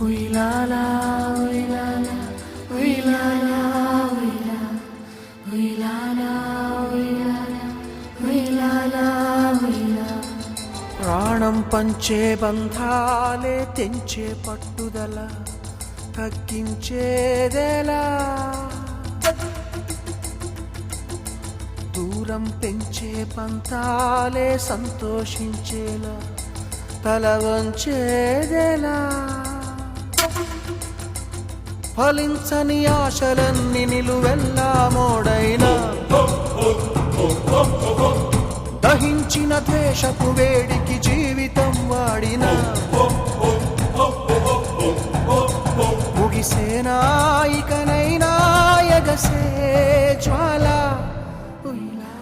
ఉయ్యాలా ఉయ్యాలా ఉయ్యాలా ఉయ్యాలా ఉయ్యాలా ఉయ్యాలా ఉయ్యాలా. ప్రాణం పంచే బంధాలే తెంచే పట్టుదల తగ్గించేదెలా, దూరం పెంచే పంతాలే సంతోషించేలా తల వంచేదెలా. ఫలించని ఆశలన్నీ నిలువెల్లా మోడైనా, దహించిన ద్వేషపు వేడికి జీవితం వాడినా, ముగిసేనా ఇకనైనా ఎగసే జ్వాల. ఉయ్యాలా